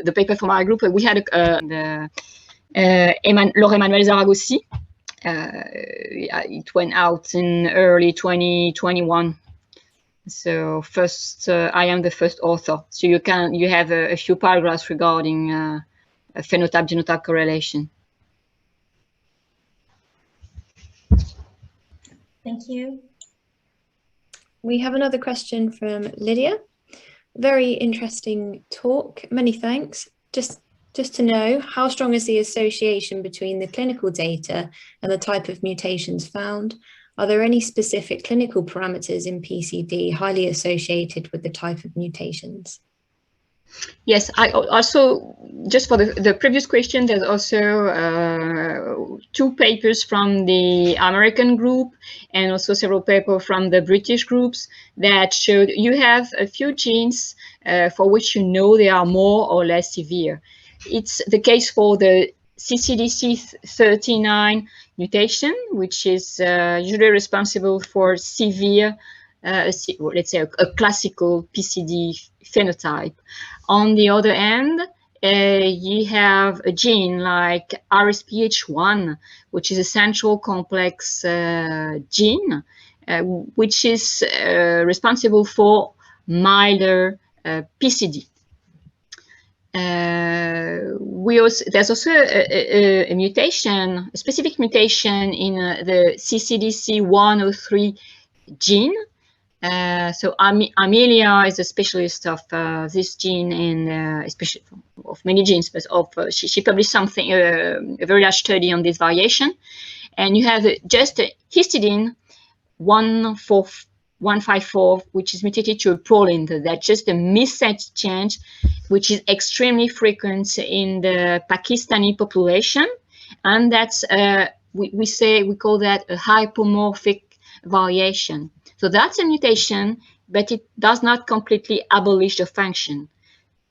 the paper from our group. We had Laure Emmanuel Zaragossi. It went out in early 2021. So first, I am the first author. So you have a few paragraphs regarding phenotype-genotype correlation. Thank you. We have another question from Lydia. Very interesting talk. Many thanks. Just to know, how strong is the association between the clinical data and the type of mutations found? Are there any specific clinical parameters in PCD highly associated with the type of mutations? Yes, I also, just for the previous question, there's also 2 papers from the American group and also several papers from the British groups that showed you have a few genes for which you know they are more or less severe. It's the case for the CCDC39 mutation, which is usually responsible for severe, let's say, a classical PCD phenotype. On the other hand, you have a gene like RSPH1, which is a central complex gene, which is responsible for milder PCD. There's also a mutation, a specific mutation in the CCDC103 gene. So Amelia is a specialist of this gene and especially of many genes, but she published something, a very large study on this variation. And you have just a histidine 154, which is mutated to a proline. That's just a missense change, which is extremely frequent in the Pakistani population. And that's, we call that a hypomorphic variation. So that's a mutation, but it does not completely abolish the function,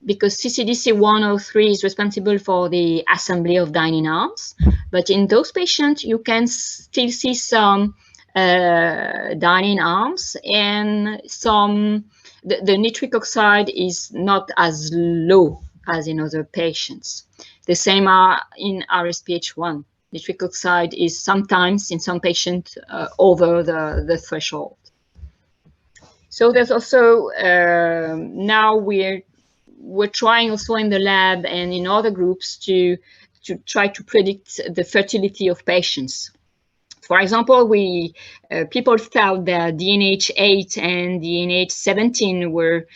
because CCDC103 is responsible for the assembly of dynein arms. But in those patients, you can still see some dynein arms, and the nitric oxide is not as low as in other patients. The same are in RSPH1. Nitric oxide is sometimes in some patients over the threshold. So there's also now we're trying also in the lab and in other groups to try to predict the fertility of patients. For example, people thought that DNH8 and DNH17 were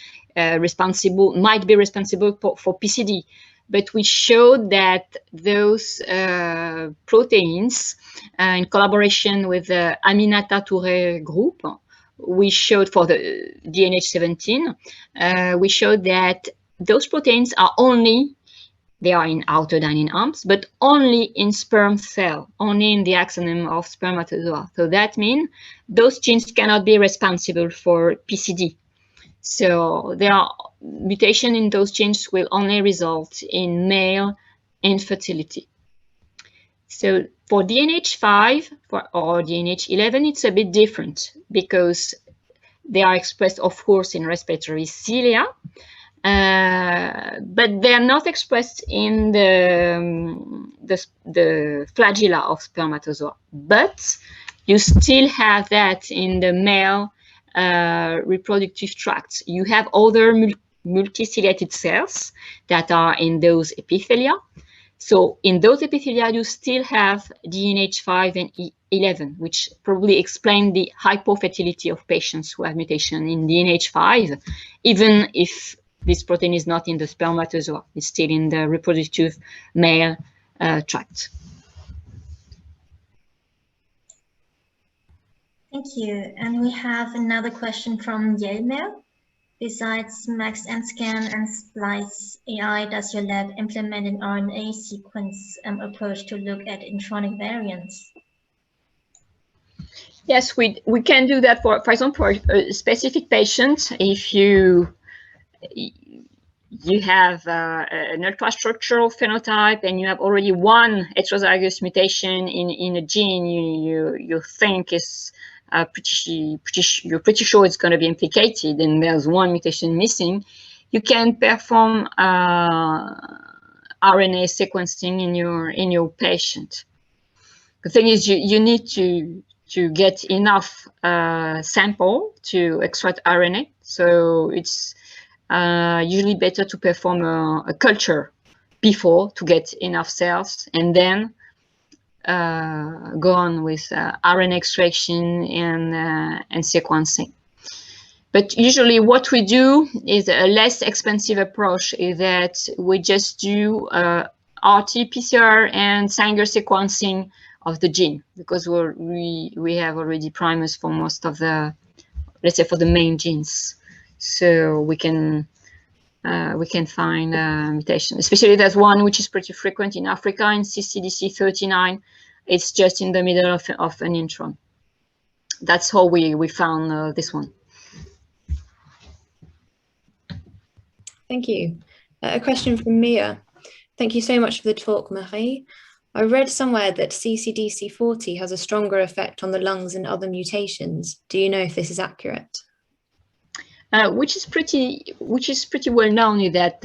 might be responsible for PCD, but we showed that those proteins, in collaboration with the Aminata Touré group, we showed for the DNH17, we showed that those proteins are they are in outer dynein arms, but only in sperm cell, only in the axoneme of spermatozoa. So that means those genes cannot be responsible for PCD. So there are mutation in those genes will only result in male infertility. So for DNH5 or DNH11, it's a bit different because they are expressed, of course, in respiratory cilia, but they are not expressed in the flagella of spermatozoa. But you still have that in the male reproductive tract. You have other multiciliated cells that are in those epithelia. So in those epithelia, you still have DNH5 and 11, which probably explain the hypofertility of patients who have mutation in DNH5, even if this protein is not in the spermatozoa, it's still in the reproductive male tract. Thank you. And we have another question from Yelmer. Besides MaxEnScan and Splice AI, does your lab implement an RNA sequence approach to look at intronic variants? Yes, we can do that for example, for a specific patient. If you have an ultrastructural phenotype and you have already one heterozygous mutation in a gene you think is you're pretty sure it's going to be implicated, and there's one mutation missing, you can perform RNA sequencing in your patient. The thing is, you need to get enough sample to extract RNA, so it's usually better to perform a culture before to get enough cells, and then go on with RNA extraction and sequencing. But usually what we do is a less expensive approach, is that we just do RT-PCR and Sanger sequencing of the gene, because we have already primers for most of the, let's say, for the main genes. So we can we can find mutation. Especially there's one which is pretty frequent in Africa, in CCDC39. It's just in the middle of an intron. That's how we found this one. Thank you. A question from Mia. Thank you so much for the talk, Marie. I read somewhere that CCDC40 has a stronger effect on the lungs than other mutations. Do you know if this is accurate? Which is pretty well known, is that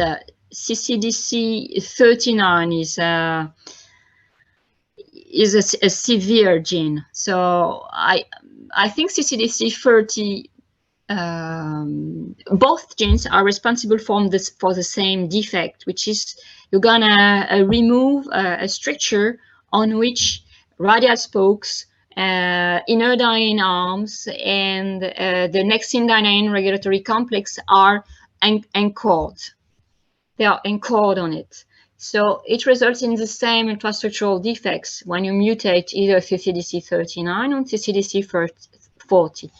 CCDC39 is a severe gene. So I think CCDC30, both genes are responsible for the same defect, which is you're gonna remove a structure on which radial spokes, inner dynein arms, and the nexin dynein regulatory complex are anchored. They are anchored on it. So it results in the same infrastructural defects when you mutate either CCDC39 or CCDC40.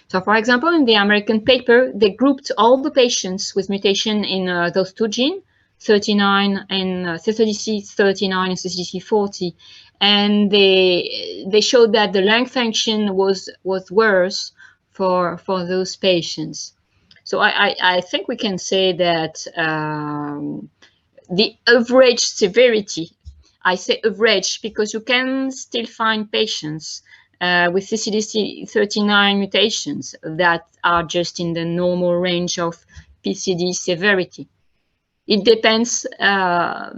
So, for example, in the American paper, they grouped all the patients with mutation in those two genes, 39 and CCDC39 and CCDC40, and they showed that the lung function was worse for those patients. So I think we can say that the average severity, I say average because you can still find patients with CCDC39 mutations that are just in the normal range of PCD severity. It depends at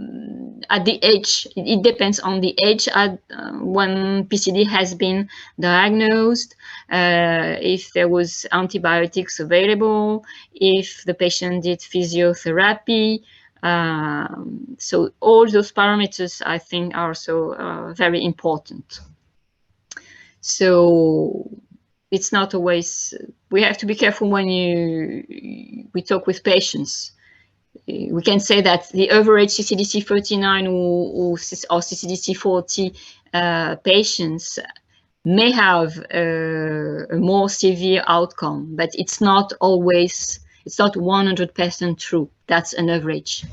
the age. It depends on the age at when PCD has been diagnosed, if there was antibiotics available, if the patient did physiotherapy. So all those parameters, I think, are also very important. So it's not always, we have to be careful when we talk with patients. We can say that the average CCDC39 or CCDC40 patients may have a more severe outcome, but it's not always, it's not 100% true. That's an average.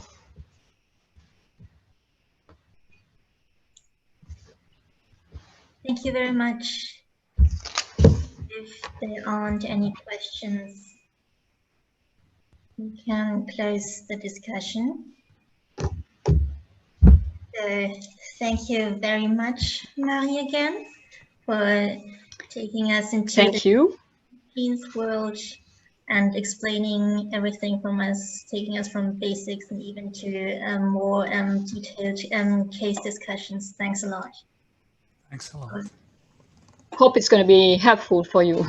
Thank you very much. If there aren't any questions, we can close the discussion. So thank you very much, Marie, again, for taking us into the genes world and explaining everything from us, taking us from basics and even to more detailed case discussions. Thanks a lot. Thanks a lot. Hope it's going to be helpful for you.